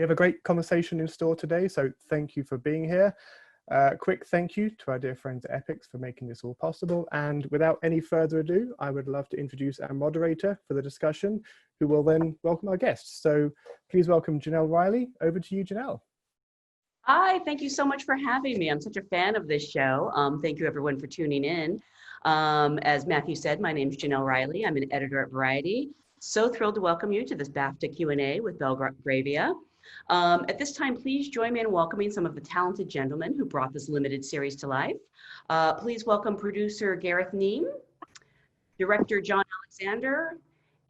We have a great conversation in store today, so thank you for being here. Quick thank you to our dear friends at Epix for making this all possible. And without any further ado, I would love to introduce our moderator for the discussion, who will then welcome our guests. So please welcome Janelle Riley. Over to you, Janelle. Hi, thank you so much for having me. I'm such a fan of this show. Thank you everyone for tuning in. As Matthew said, my name is Janelle Riley. I'm an editor at Variety. So thrilled to welcome you to this BAFTA Q&A with Belgravia. At this time, please join me in welcoming some of the talented gentlemen who brought this limited series to life. Please welcome producer Gareth Neame, director John Alexander,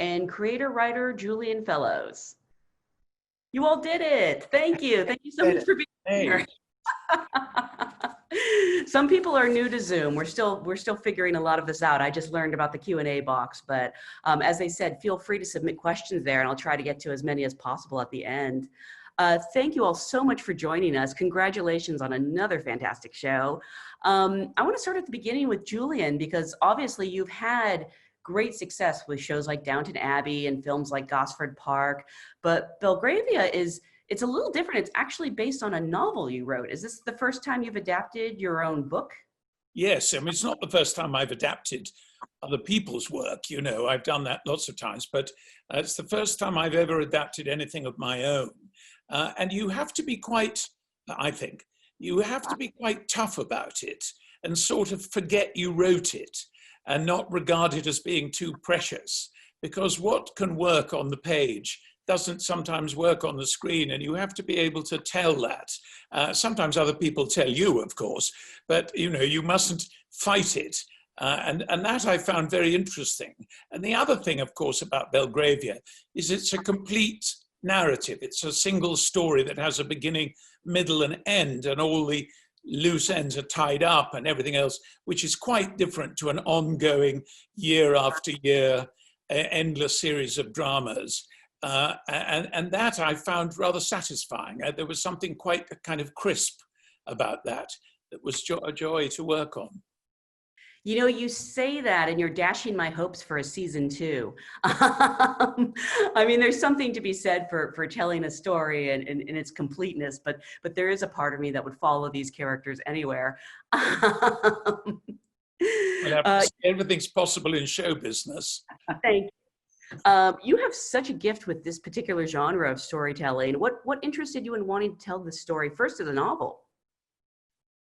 and creator-writer Julian Fellowes. You all did it. Thank you. Thank you so much for being here. Some people are new to Zoom. We're still figuring a lot of this out. I just learned about the Q&A box, but as they said, feel free to submit questions there and I'll try to get to as many as possible at the end. Thank you all so much for joining us. Congratulations on another fantastic show. I want to start at the beginning with Julian, because obviously you've had great success with shows like Downton Abbey and films like Gosford Park, but Belgravia it's a little different. It's actually based on a novel you wrote. Is this the first time you've adapted your own book? Yes, I mean, it's not the first time I've adapted other people's work, you know, I've done that lots of times, but it's the first time I've ever adapted anything of my own. And you have to be quite, I think, you have to be quite tough about it and sort of forget you wrote it and not regard it as being too precious, because what can work on the page doesn't sometimes work on the screen, and you have to be able to tell that. Sometimes other people tell you, of course, but you know, you mustn't fight it. And that I found very interesting. And the other thing, of course, about Belgravia is it's a complete narrative. It's a single story that has a beginning, middle, and end, and all the loose ends are tied up and everything else, which is quite different to an ongoing year after year, endless series of dramas. And that I found rather satisfying. There was something quite kind of crisp about that was a joy to work on. You know, you say that and you're dashing my hopes for a season 2. I mean, there's something to be said for telling a story and its completeness, but there is a part of me that would follow these characters anywhere. Well, everything's possible in show business. Thank you. You have such a gift with this particular genre of storytelling. What interested you in wanting to tell this story first as a novel?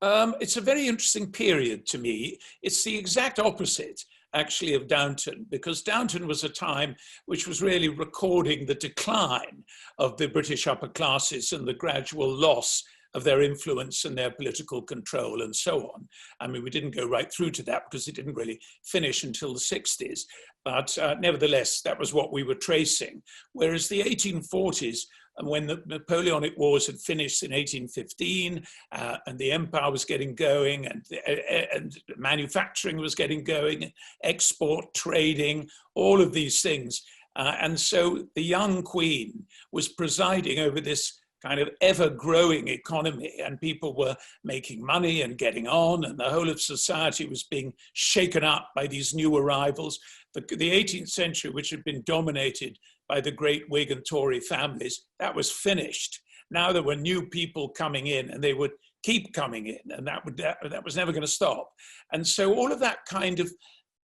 It's a very interesting period to me. It's the exact opposite, actually, of Downton, because Downton was a time which was really recording the decline of the British upper classes and the gradual loss of their influence and their political control and so on. I mean, we didn't go right through to that because it didn't really finish until the 60s. But nevertheless, that was what we were tracing. Whereas the 1840s, and when the Napoleonic Wars had finished in 1815, and the empire was getting going, and manufacturing was getting going, export, trading, all of these things. And so the young queen was presiding over this kind of ever-growing economy, and people were making money and getting on, and the whole of society was being shaken up by these new arrivals. The 18th century, which had been dominated by the great Whig and Tory families, that was finished. Now there were new people coming in, and they would keep coming in, and that was never going to stop. And so all of that kind of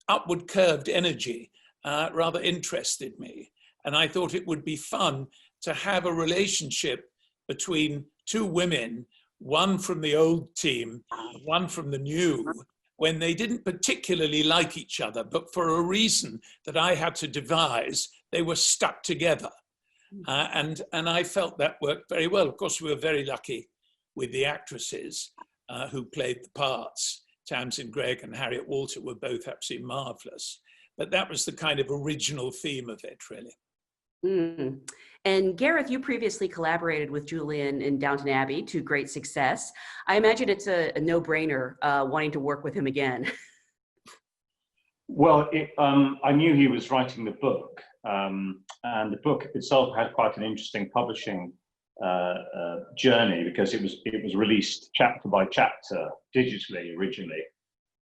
upward curved energy rather interested me. And I thought it would be fun to have a relationship between two women, one from the old team, one from the new, when they didn't particularly like each other, but for a reason that I had to devise, they were stuck together. And I felt that worked very well. Of course, we were very lucky with the actresses who played the parts. Tamsin Greig and Harriet Walter were both absolutely marvelous. But that was the kind of original theme of it, really. Mm. And Gareth, you previously collaborated with Julian in Downton Abbey to great success. I imagine it's a no-brainer wanting to work with him again. Well, I knew he was writing the book, and the book itself had quite an interesting publishing journey, because it was released chapter by chapter digitally originally.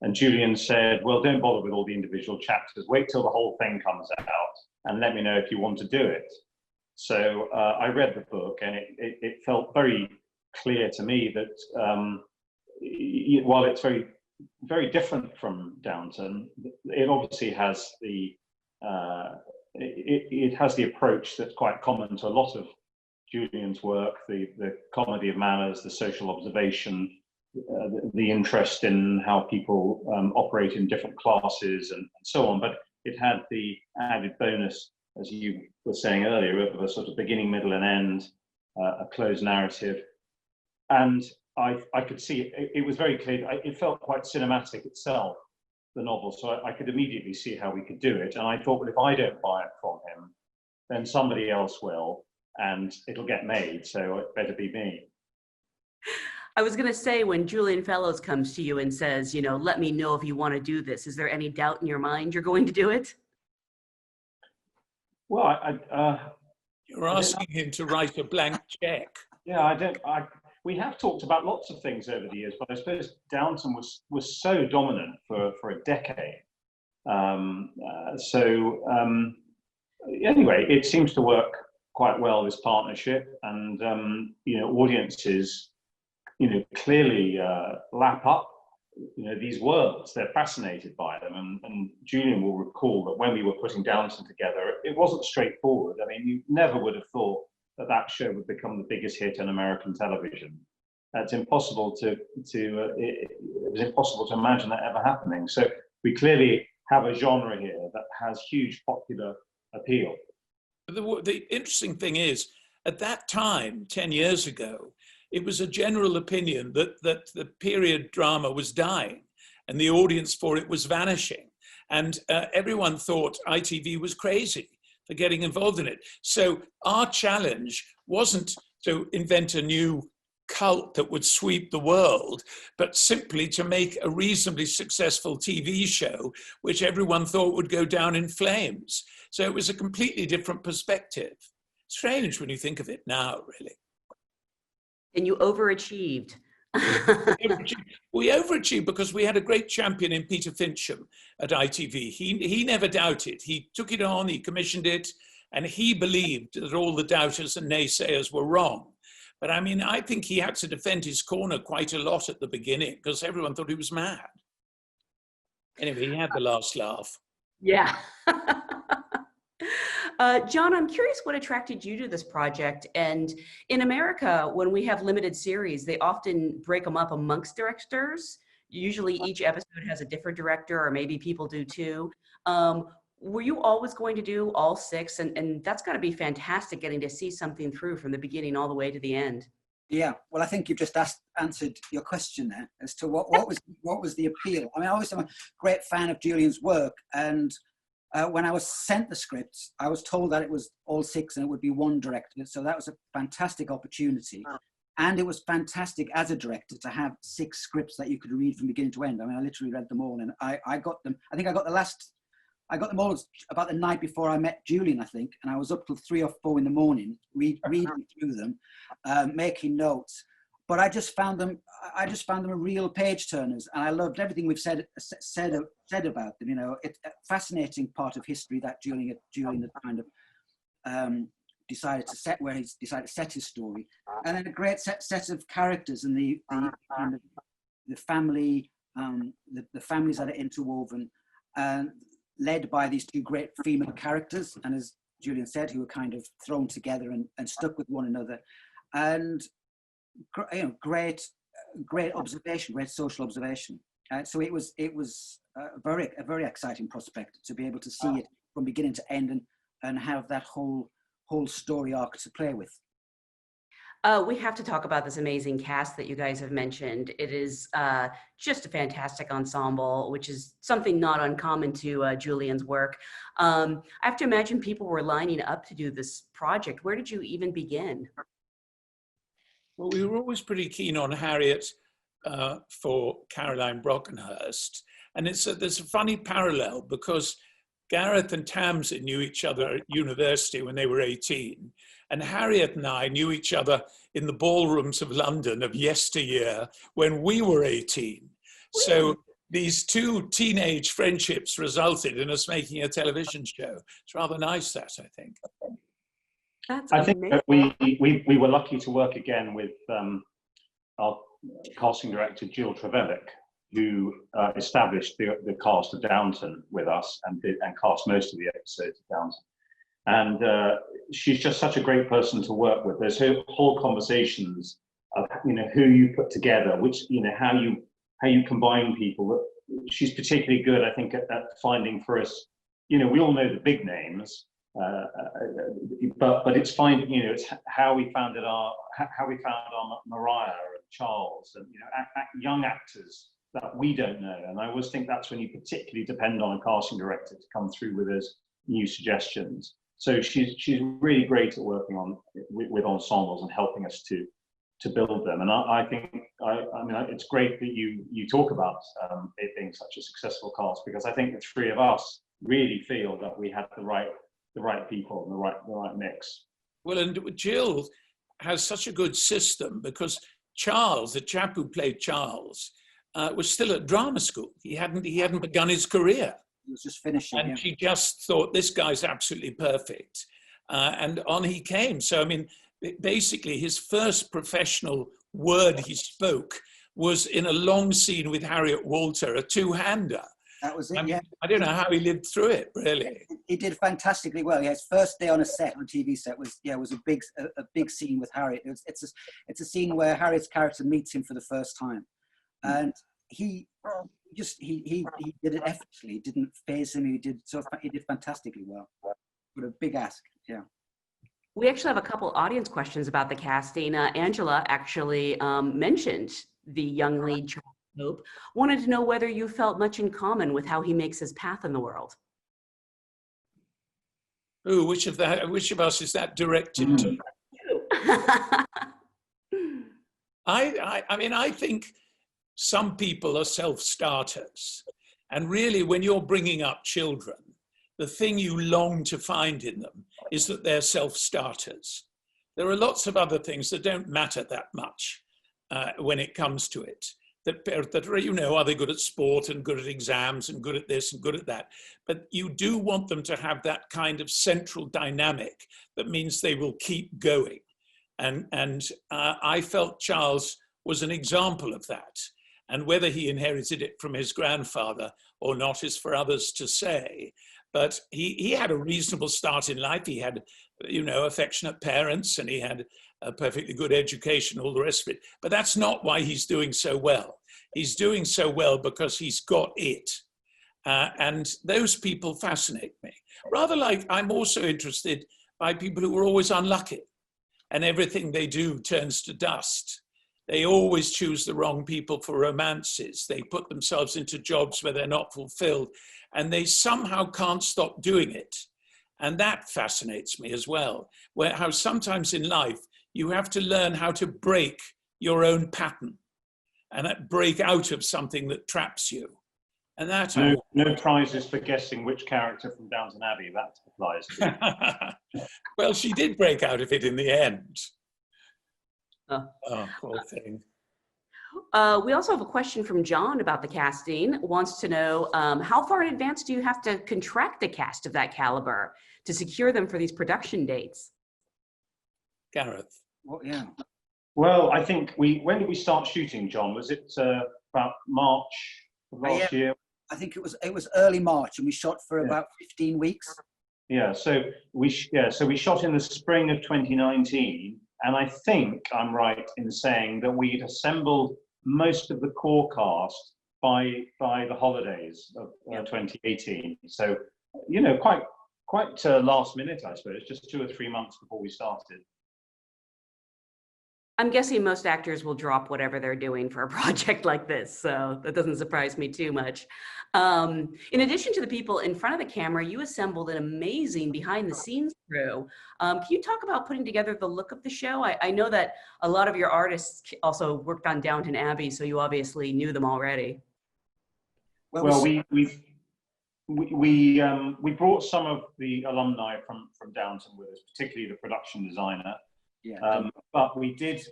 And Julian said, well, don't bother with all the individual chapters. Wait till the whole thing comes out and let me know if you want to do it. So I read the book, and it felt very clear to me that while it's very, very different from Downton, it obviously has it has the approach that's quite common to a lot of Julian's work, the comedy of manners, the social observation, the interest in how people operate in different classes and so on. But it had the added bonus, as you were saying earlier, of a sort of beginning, middle and end, a closed narrative. And I could see it was very clear. It felt quite cinematic itself, the novel. So I could immediately see how we could do it. And I thought, well, if I don't buy it from him, then somebody else will, and it'll get made. So it better be me. I was going to say, when Julian Fellowes comes to you and says, you know, let me know if you want to do this, is there any doubt in your mind you're going to do it? Well, you're asking him to write a blank check. Yeah, we have talked about lots of things over the years, but I suppose Downton was so dominant for a decade. Anyway, it seems to work quite well, this partnership, and audiences, clearly lap up, these worlds. They're fascinated by them, and Julian will recall that when we were putting Downton together, it wasn't straightforward. I mean, you never would have thought that show would become the biggest hit on American television. It's impossible it was impossible to imagine that ever happening. So we clearly have a genre here that has huge popular appeal. The interesting thing is, at that time, 10 years ago, it was a general opinion that the period drama was dying and the audience for it was vanishing. And everyone thought ITV was crazy for getting involved in it. So our challenge wasn't to invent a new cult that would sweep the world, but simply to make a reasonably successful TV show, which everyone thought would go down in flames. So it was a completely different perspective. Strange when you think of it now, really. And you overachieved. We overachieved because we had a great champion in Peter Fincham at ITV. He never doubted. He took it on, he commissioned it, and he believed that all the doubters and naysayers were wrong. But I mean, I think he had to defend his corner quite a lot at the beginning because everyone thought he was mad. Anyway, he had the last laugh. Yeah. John, I'm curious what attracted you to this project. And in America, when we have limited series, they often break them up amongst directors. Usually each episode has a different director, or maybe people do too. Were you always going to do all 6? And that's got to be fantastic, getting to see something through from the beginning all the way to the end. Yeah, well, I think you've just answered your question there as to what was the appeal. I mean, I always am a great fan of Julian's work, and when I was sent the scripts, I was told that it was all 6 and it would be one director. So that was a fantastic opportunity. And it was fantastic as a director to have 6 scripts that you could read from beginning to end. I mean, I literally read them all, and I got them. I think I got them all about the night before I met Julian, I think. And I was up till 3 or 4 in the morning, reading through them, making notes. But I just found them a real page turners, and I loved everything we've said about them. It's a fascinating part of history that Julian had kind of decided to set his story, and then a great set of characters and the family, the families that are interwoven, led by these 2 great female characters, and as Julian said, who were kind of thrown together and stuck with one another, and great observation, great social observation. So it was a very exciting prospect to be able to see it from beginning to end and have that whole story arc to play with. We have to talk about this amazing cast that you guys have mentioned. It is just a fantastic ensemble, which is something not uncommon to Julian's work. I have to imagine people were lining up to do this project. Where did you even begin? Well, we were always pretty keen on Harriet for Caroline Brockenhurst. And there's a funny parallel because Gareth and Tamsin knew each other at university when they were 18. And Harriet and I knew each other in the ballrooms of London of yesteryear when we were 18. So these 2 teenage friendships resulted in us making a television show. It's rather nice, that, I think. That's I think amazing. that we were lucky to work again with our casting director, Jill Trevelyan, who established the cast of Downton with us and cast most of the episodes of Downton. And she's just such a great person to work with. There's whole conversations of, you know, who you put together, which, you know, how you combine people. She's particularly good, I think, at finding for us, you know, we all know the big names, but it's finding, you know, it's how we found our Mariah and Charles, and, you know, young actors that we don't know. And I always think that's when you particularly depend on a casting director to come through with those new suggestions. So she's really great at working with ensembles and helping us to build them. And I think, I mean, it's great that you talk about it being such a successful cast, because I think the three of us really feel that we had the right people and the right mix. Well, and Jill has such a good system, because Charles, the chap who played Charles, was still at drama school. He hadn't begun his career. He was just finishing. And yeah. she just thought, this guy's absolutely perfect. And on he came. So, I mean, basically his first professional word he spoke was in a long scene with Harriet Walter, a two-hander. That was it. I mean, yeah. I don't know how he lived through it, really. He did fantastically well. Yeah, his first day on a set, on a TV set, was a big scene with Harriet. It's a scene where Harriet's character meets him for the first time, and he did it effortlessly. It didn't faze him. He did fantastically well. What a big ask. Yeah. We actually have a couple audience questions about the casting. Angela actually mentioned the young lead, Charles Hope. Wanted to know whether you felt much in common with how he makes his path in the world. Ooh, which of us is that directed to? I mean, I think some people are self-starters. And really, when you're bringing up children, the thing you long to find in them is that they're self-starters. There are lots of other things that don't matter that much when it comes to it. That are, you know, are they good at sport and good at exams and good at this and good at that? But you do want them to have that kind of central dynamic that means they will keep going. And I felt Charles was an example of that. And whether he inherited it from his grandfather or not is for others to say. But he had a reasonable start in life. He had, you know, affectionate parents, and he had a perfectly good education, all the rest of it. But that's not why he's doing so well. He's doing so well because he's got it. And those people fascinate me. Rather like I'm also interested by people who are always unlucky and everything they do turns to dust. They always choose the wrong people for romances. They put themselves into jobs where they're not fulfilled, and they somehow can't stop doing it. And that fascinates me as well, where how sometimes in life you have to learn how to break your own pattern and break out of something that traps you. And that no prizes for guessing which character from Downton Abbey that applies to. Well, she did break out of it in the end. Oh, poor thing. We also have a question from John about the casting. Wants to know, how far in advance do you have to contract a cast of that caliber to secure them for these production dates? Gareth. Well, yeah. Well, I think when did we start shooting, John? Was it about March of last year? I think it was early March, and we shot for about 15 weeks. Yeah, so we shot in the spring of 2019, and I think I'm right in saying that we'd assembled most of the core cast by the holidays of 2018. So, you know, quite last minute, I suppose, just 2 or 3 months before we started. I'm guessing most actors will drop whatever they're doing for a project like this, so that doesn't surprise me too much. In addition to the people in front of the camera, you assembled an amazing behind-the-scenes crew. Can you talk about putting together the look of the show? I know that a lot of your artists also worked on Downton Abbey, so you obviously knew them already. Well, we brought some of the alumni from Downton with us, particularly the production designer. Yeah. But we did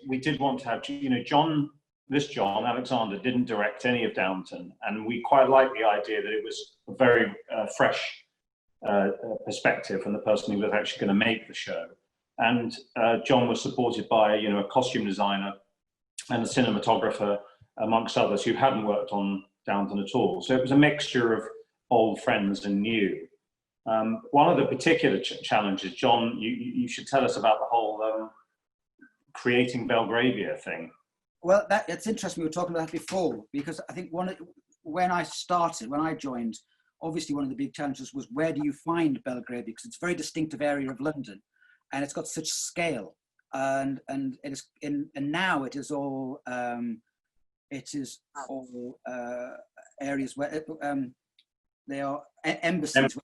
want to have, you know, John Alexander didn't direct any of Downton, and we quite liked the idea that it was a very fresh perspective from the person who was actually going to make the show. And John was supported by, you know, a costume designer and a cinematographer, amongst others, who hadn't worked on Downton at all. So it was a mixture of old friends and new. One of the particular challenges, John, you should tell us about the whole creating Belgravia thing. Well, it's interesting. We were talking about that before, because I think when I joined, obviously one of the big challenges was, where do you find Belgravia? Because it's a very distinctive area of London, and it's got such scale, and it is now it is all areas where they are embassies.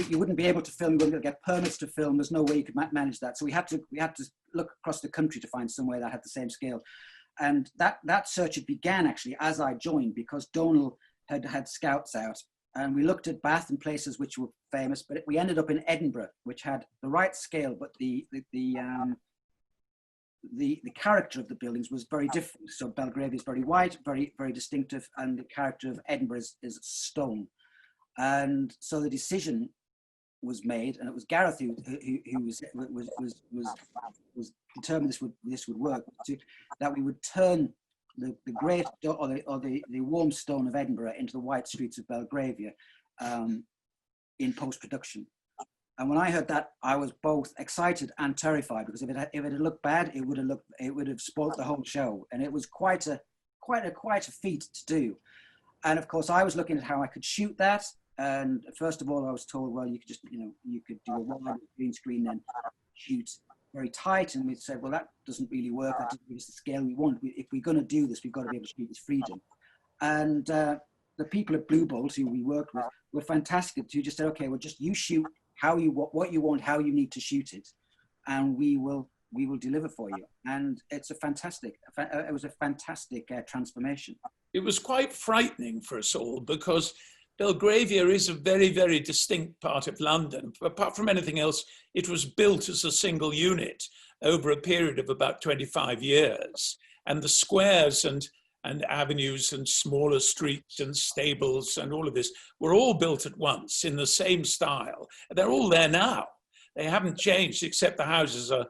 You wouldn't be able to film. You wouldn't be able to get permits to film. There's no way you could manage that. So we had to look across the country to find somewhere that had the same scale. And that search had began actually as I joined, because Donal had scouts out, and we looked at Bath and places which were famous, but we ended up in Edinburgh, which had the right scale, but the character of the buildings was very different. So Belgravia is very white, very, very distinctive, and the character of Edinburgh is stone. And so the decision was made, and it was Gareth who was determined this would work, that we would turn the great or the warm stone of Edinburgh into the white streets of Belgravia in post-production. And when I heard that, I was both excited and terrified, because if it had looked bad, it would have spoilt the whole show, and it was quite a feat to do. And of course, I was looking at how I could shoot that. And first of all, I was told, well, you could just, you could do a wide green screen and shoot very tight. And we said, well, that doesn't really work. That doesn't give us the scale we want. If we're going to do this, we've got to be able to shoot with freedom. And the people at Blue Bolt, who we worked with, were fantastic. Who just said, okay, well, just you shoot what you want, how you need to shoot it, and we will deliver for you. And it was a fantastic transformation. It was quite frightening for us all, because Belgravia is a very, very distinct part of London. Apart from anything else, it was built as a single unit over a period of about 25 years. And the squares and avenues and smaller streets and stables and all of this were all built at once in the same style. They're all there now. They haven't changed, except the houses are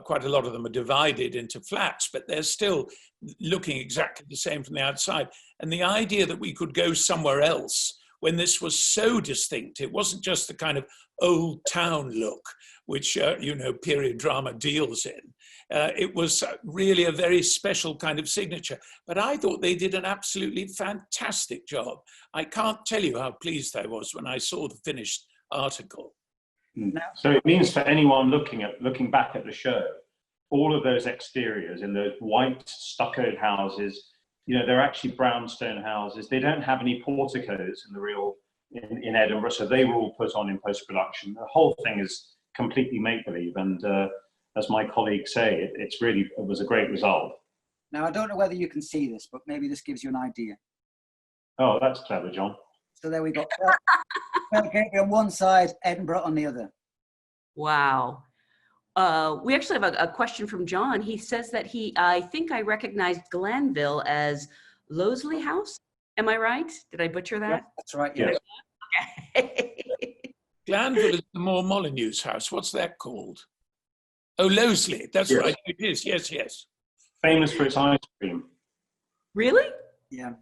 quite a lot of them are divided into flats, but they're still looking exactly the same from the outside. And the idea that we could go somewhere else when this was so distinct, it wasn't just the kind of old town look, which, period drama deals in. It was really a very special kind of signature. But I thought they did an absolutely fantastic job. I can't tell you how pleased I was when I saw the finished article. So it means for anyone looking back at the show, all of those exteriors in those white stuccoed houses, they're actually brownstone houses. They don't have any porticos in Edinburgh, so they were all put on in post-production. The whole thing is completely make-believe, and as my colleagues say, it was a great result. Now, I don't know whether you can see this, but maybe this gives you an idea. Oh, that's clever, John. So there we go. Belgravia on one side, Edinburgh on the other. Wow. We actually have a question from John. He says that I think I recognized Glanville as Loseley House. Am I right? Did I butcher that? Yeah, that's right, yeah. Okay. Glanville is the more Molyneux's house. What's that called? Oh, Loseley. That's right. It is. Yes, yes. Famous for its ice cream. Really? Yeah.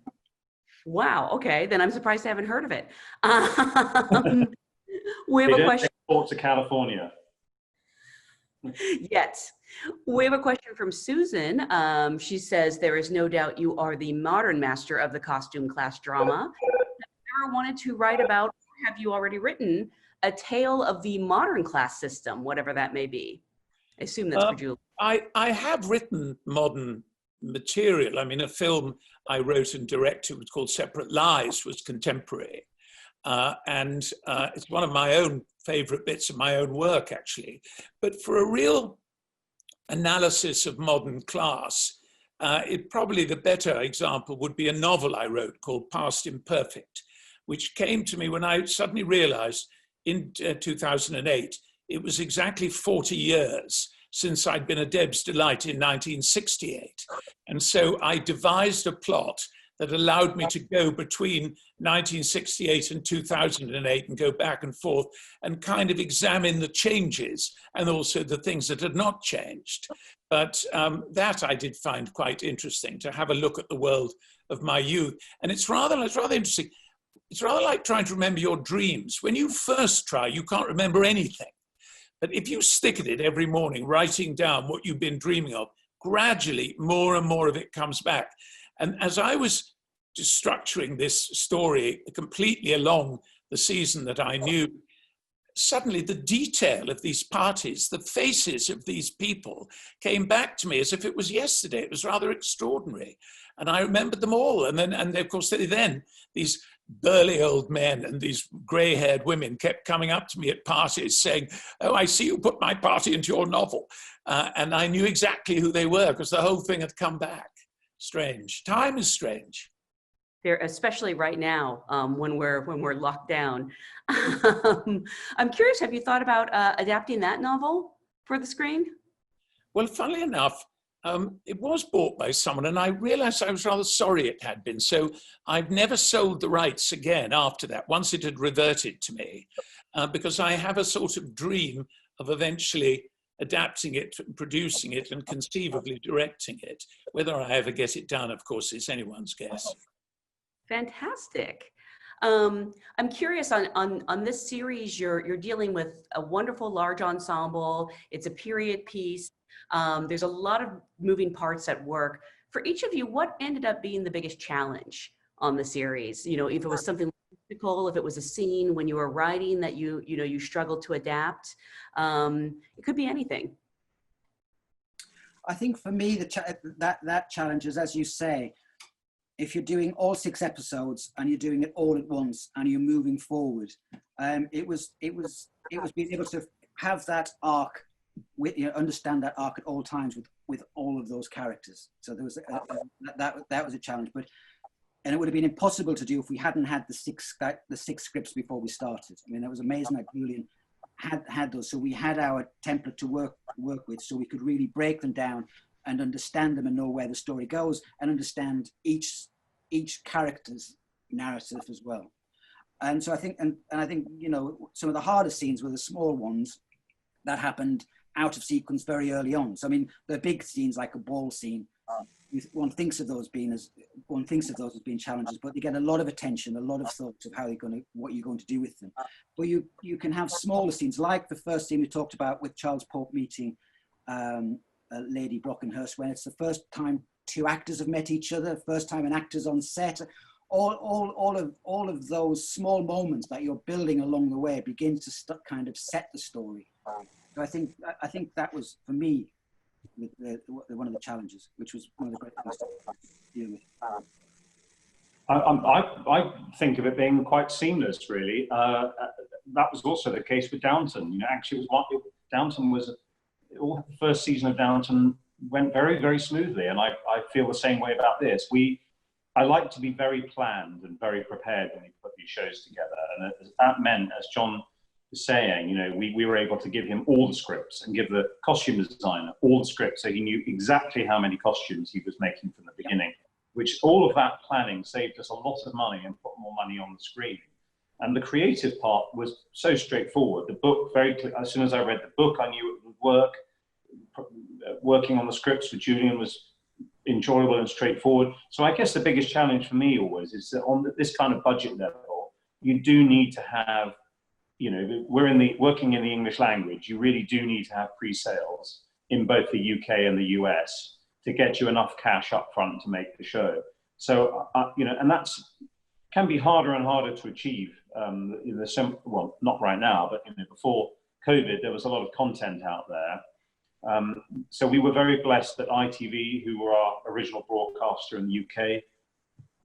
Wow. Okay. Then I'm surprised I haven't heard of it. We have a question. Export to California. Yet. We have a question from Susan. She says, there is no doubt you are the modern master of the costume class drama. Have you ever wanted to write about, or have you already written, a tale of the modern class system, whatever that may be? I assume that's for Julian. I have written modern material. I mean, a film I wrote and directed was called Separate Lives, was contemporary. And it's one of my own favorite bits of my own work, actually. But for a real analysis of modern class, probably the better example would be a novel I wrote called Past Imperfect, which came to me when I suddenly realized in 2008, it was exactly 40 years since I'd been a Deb's Delight in 1968. And so I devised a plot that allowed me to go between 1968 and 2008 and go back and forth and kind of examine the changes and also the things that had not changed. But that I did find quite interesting, to have a look at the world of my youth. And it's rather interesting. It's rather like trying to remember your dreams. When you first try, you can't remember anything. But if you stick at it every morning, writing down what you've been dreaming of, gradually more and more of it comes back. And as I was just structuring this story completely along the season that I knew, suddenly the detail of these parties, the faces of these people came back to me as if it was yesterday. It was rather extraordinary. And I remembered them all. And then, of course, then these burly old men and these grey-haired women kept coming up to me at parties saying, "Oh, I see you put my party into your novel." And I knew exactly who they were because the whole thing had come back. Strange. Time is strange. There, especially right now, when we're locked down. I'm curious, have you thought about adapting that novel for the screen? Well, funnily enough, it was bought by someone, and I realized I was rather sorry it had been. So I've never sold the rights again after that, once it had reverted to me, because I have a sort of dream of eventually adapting it, producing it, and conceivably directing it. Whether I ever get it done, of course, is anyone's guess. Fantastic. I'm curious on this series, you're dealing with a wonderful large ensemble. It's a period piece. There's a lot of moving parts at work. For each of you, what ended up being the biggest challenge on the series? You know, if it was something logistical, if it was a scene when you were writing that you struggled to adapt. It could be anything. I think for me, that challenge is, as you say, if you're doing all 6 episodes and you're doing it all at once and you're moving forward, it was being able to have that arc, understand that arc at all times with all of those characters. So there was that was a challenge, and it would have been impossible to do if we hadn't had the six scripts before we started. I mean, that was amazing that Julian had those, so we had our template to work with, so we could really break them down and understand them and know where the story goes and understand each character's narrative as well. And so I think, and I think, some of the hardest scenes were the small ones that happened out of sequence very early on. So I mean, the big scenes like a ball scene, one thinks of those as being challenges, but they get a lot of attention, a lot of thoughts of what you're going to do with them. But you can have smaller scenes like the first scene we talked about with Charles Pope meeting Lady Brockenhurst, when it's the first time 2 actors have met each other, first time an actor's on set. All of those small moments that you're building along the way begin to kind of set the story. So I think that was, for me, one of the challenges, which was one of the great things to deal with. I think of it being quite seamless, really. That was also the case with Downton. Actually, Downton was. All the first season of Downton went very, very smoothly, and I feel the same way about this. I like to be very planned and very prepared when we put these shows together, and that meant, as John was saying, we were able to give him all the scripts and give the costume designer all the scripts, so he knew exactly how many costumes he was making from the beginning. Which all of that planning saved us a lot of money and put more money on the screen. And the creative part was so straightforward. The book, as soon as I read the book, I knew it would work. Working on the scripts with Julian was enjoyable and straightforward. So I guess the biggest challenge for me always is that on this kind of budget level, you do need to have, we're working in the English language, you really do need to have pre-sales in both the UK and the US to get you enough cash up front to make the show. So, and that's can be harder and harder to achieve. Well, not right now, but before COVID, there was a lot of content out there. So we were very blessed that ITV, who were our original broadcaster in the UK,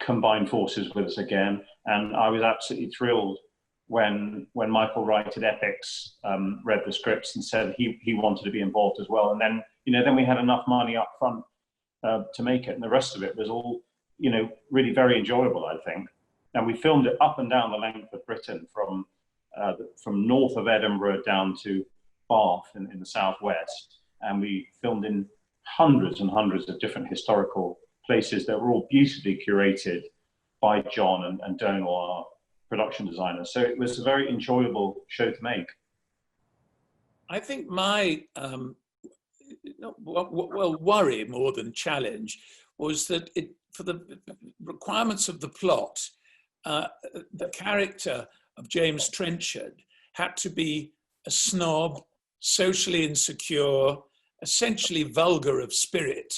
combined forces with us again. And I was absolutely thrilled when Michael Wright at Epix read the scripts and said he wanted to be involved as well. And then, then we had enough money up front to make it. And the rest of it was all, really very enjoyable, I think. And we filmed it up and down the length of Britain, from north of Edinburgh down to Bath in the southwest. And we filmed in hundreds and hundreds of different historical places that were all beautifully curated by John and Donal, our production designer. So it was a very enjoyable show to make. I think my worry more than challenge was that for the requirements of the plot, the character of James Trenchard had to be a snob, socially insecure, essentially vulgar of spirit,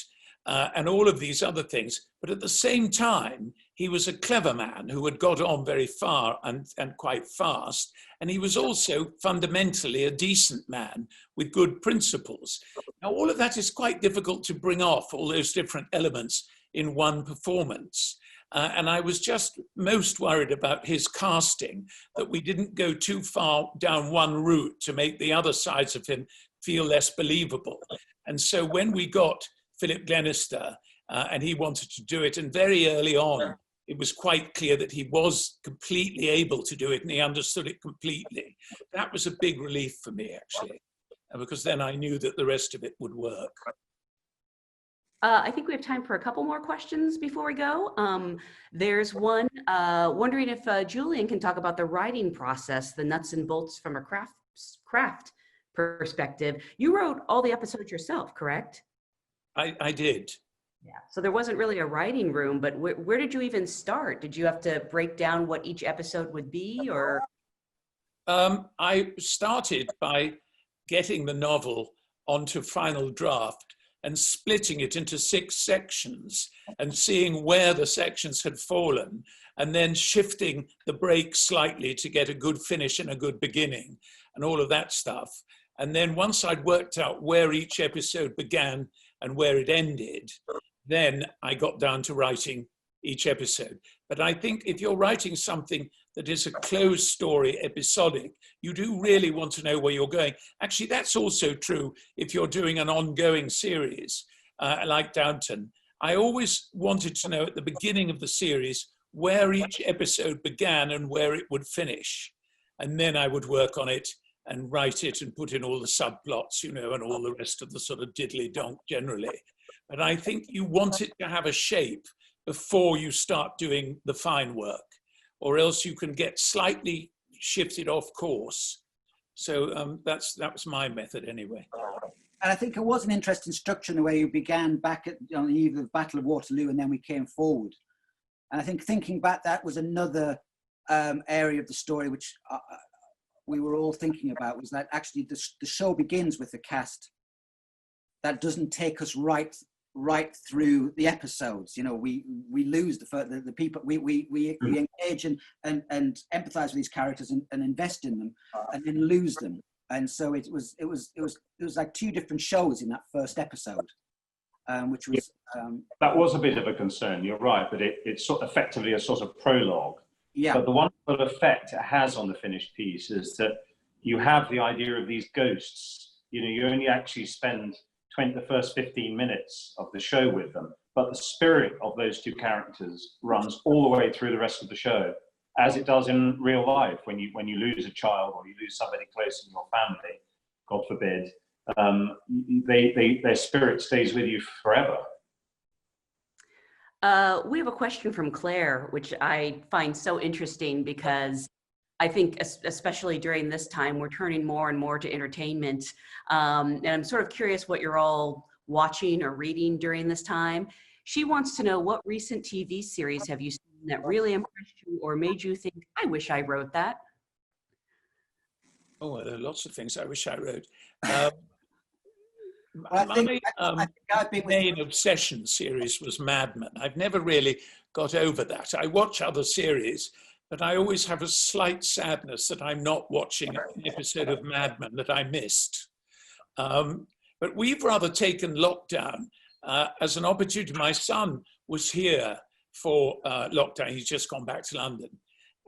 and all of these other things. But at the same time, he was a clever man who had got on very far and quite fast. And he was also fundamentally a decent man with good principles. Now, all of that is quite difficult to bring off, all those different elements in one performance. And I was just most worried about his casting, that we didn't go too far down one route to make the other sides of him feel less believable. And so when we got Philip Glenister, and he wanted to do it, and very early on, it was quite clear that he was completely able to do it and he understood it completely. That was a big relief for me, actually, because then I knew that the rest of it would work. I think we have time for a couple more questions before we go. There's one wondering if Julian can talk about the writing process, the nuts and bolts from a craft perspective. You wrote all the episodes yourself, correct? I did. Yeah. So there wasn't really a writing room, but where did you even start? Did you have to break down what each episode would be, or? I started by getting the novel onto final draft and splitting it into 6 sections and seeing where the sections had fallen, and then shifting the break slightly to get a good finish and a good beginning and all of that stuff. And then once I'd worked out where each episode began and where it ended, then I got down to writing each episode. But I think if you're writing something that is a closed story, episodic, you do really want to know where you're going. Actually, that's also true if you're doing an ongoing series like Downton. I always wanted to know at the beginning of the series where each episode began and where it would finish. And then I would work on it and write it and put in all the subplots, you know, and all the rest of the sort of diddly-donk generally. But I think you want it to have a shape before you start doing the fine work, or else you can get slightly shifted off course. So that was my method anyway. And I think it was an interesting structure in the way you began back on the eve of the Battle of Waterloo, and then we came forward. And I think thinking back, that was another area of the story which we were all thinking about, was that actually the show begins with a cast that doesn't take us right through the episodes. You know, we lose the people, we engage and empathize with these characters and invest in them, and then lose them. And so it was like 2 different shows in that first episode, which was that was a bit of a concern. You're right, but it's sort of effectively a sort of prologue. Yeah. But the wonderful effect it has on the finished piece is that you have the idea of these ghosts. You know, you only actually spend the first 15 minutes of the show with them, but the spirit of those 2 characters runs all the way through the rest of the show, as it does in real life. When you lose a child or you lose somebody close in your family, God forbid, their spirit stays with you forever. We have a question from Claire, which I find so interesting, because I think especially during this time, we're turning more and more to entertainment. And I'm sort of curious what you're all watching or reading during this time. She wants to know, what recent TV series have you seen that really impressed you or made you think, I wish I wrote that? Oh, well, there are lots of things I wish I wrote. My main obsession series was Mad Men. I've never really got over that. I watch other series, but I always have a slight sadness that I'm not watching an episode of Mad Men that I missed. But we've rather taken lockdown as an opportunity. My son was here for lockdown. He's just gone back to London.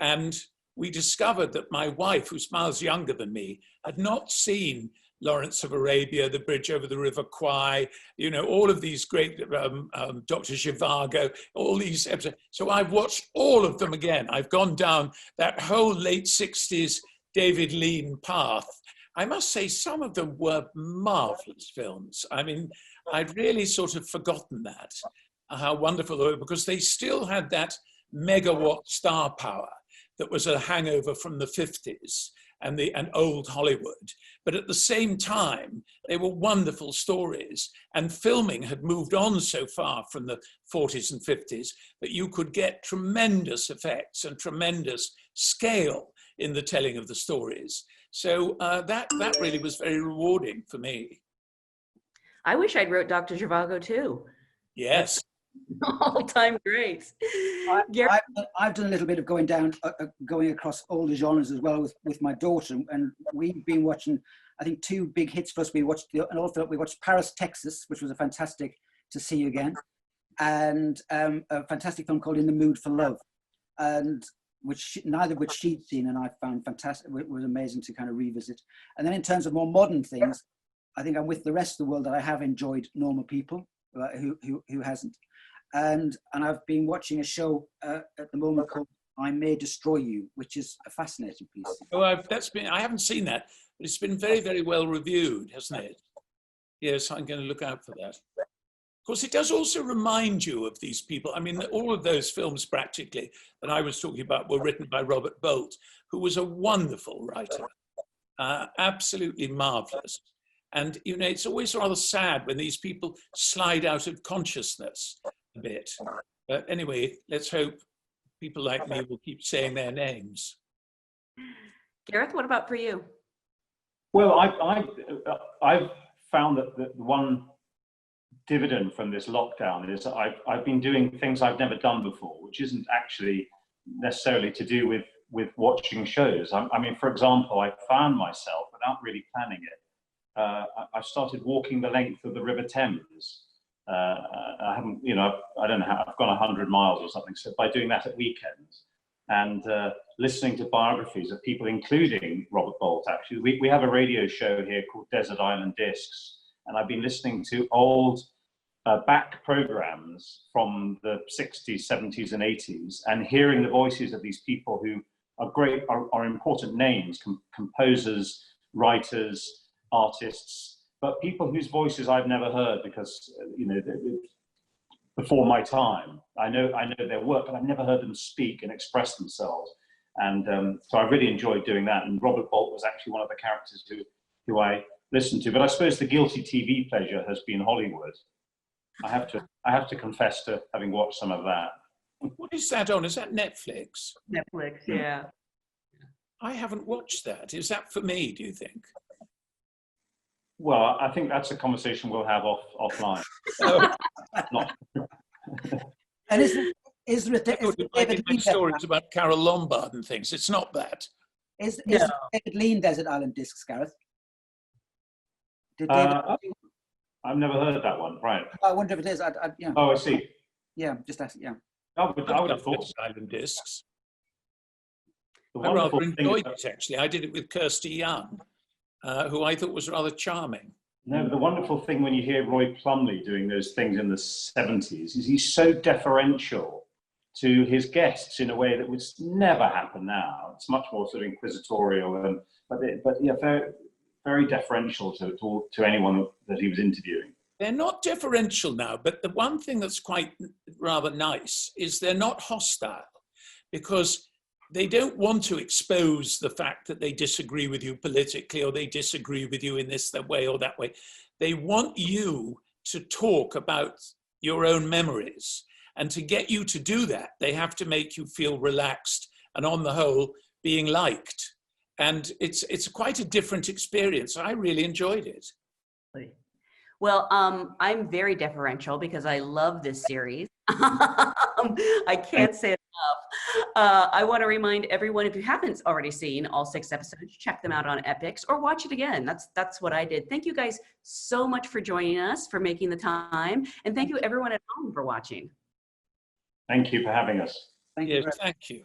And we discovered that my wife, who's miles younger than me, had not seen Lawrence of Arabia, The Bridge Over the River Kwai, you know, all of these great, Dr. Zhivago, all these episodes. So I've watched all of them again. I've gone down that whole late 60s David Lean path. I must say some of them were marvelous films. I mean, I'd really sort of forgotten that. how wonderful they were, because they still had that megawatt star power that was a hangover from the 50s and old Hollywood. But at the same time, they were wonderful stories, and filming had moved on so far from the 40s and 50s that you could get tremendous effects and tremendous scale in the telling of the stories. So that really was very rewarding for me. I wish I'd wrote Dr. Zhivago too. Yes. All-time greats. I've done a little bit of going across all the genres as well with my daughter, and we've been watching, I think, two big hits for us. We watched we watched Paris, Texas, which was a fantastic to see again, and a fantastic film called In the Mood for Love, and neither of which she'd seen, and I found fantastic. It was amazing to kind of revisit. And then in terms of more modern things, I think I'm with the rest of the world that I have enjoyed Normal People, who hasn't. And I've been watching a show at the moment called I May Destroy You, which is a fascinating piece. Oh, I haven't seen that, but it's been very, very well reviewed, hasn't it? Yes, I'm going to look out for that. Of course, it does also remind you of these people. I mean, all of those films practically that I was talking about were written by Robert Bolt, who was a wonderful writer, absolutely marvelous. And, you know, it's always rather sad when these people slide out of consciousness a bit. But anyway, let's hope people like me will keep saying their names. Gareth, what about for you? Well, I've found that the one dividend from this lockdown is that I've been doing things I've never done before, which isn't actually necessarily to do with watching shows. I mean, for example, I found myself, without really planning it, I started walking the length of the River Thames. I haven't, you know, I don't know how, I've gone 100 miles or something. So by doing that at weekends and listening to biographies of people, including Robert Bolt, actually, we have a radio show here called Desert Island Discs, and I've been listening to old back programs from the 60s, 70s, and 80s, and hearing the voices of these people who are great, are important names, composers, writers, artists, but people whose voices I've never heard because, you know, before my time. I know their work, but I've never heard them speak and express themselves. And so I really enjoyed doing that. And Robert Bolt was actually one of the characters who I listened to. But I suppose the guilty TV pleasure has been Hollywood. I have to confess to having watched some of that. What is that on? Is that Netflix? Netflix, yeah. I haven't watched that. Is that for me, do you think? Well, I think that's a conversation we'll have offline. And is there David Lean stories about Carol Lombard and things? It's not that. Is David Lean Desert Island Discs, Gareth? I've never heard that one. Right. I wonder if it is. Yeah. Oh, I see. Yeah, just asking. Yeah. I would have thought Island Discs. I rather enjoyed it, actually. I did it with Kirsty Young, who I thought was rather charming. No, but the wonderful thing when you hear Roy Plumley doing those things in the 70s is he's so deferential to his guests in a way that would never happen now. It's much more sort of inquisitorial, but yeah, very, very deferential to anyone that he was interviewing. They're not deferential now, but the one thing that's quite rather nice is they're not hostile, because they don't want to expose the fact that they disagree with you politically or they disagree with you in this that way or that way. They want you to talk about your own memories. And to get you to do that, they have to make you feel relaxed and, on the whole, being liked. And it's quite a different experience. I really enjoyed it. Well, I'm very deferential because I love this series. I can't say it enough. I want to remind everyone, if you haven't already seen all 6 episodes, check them out on Epix or watch it again. That's what I did. Thank you guys so much for joining us, for making the time. And thank you everyone at home for watching. Thank you for having us. Thank you. Thank you.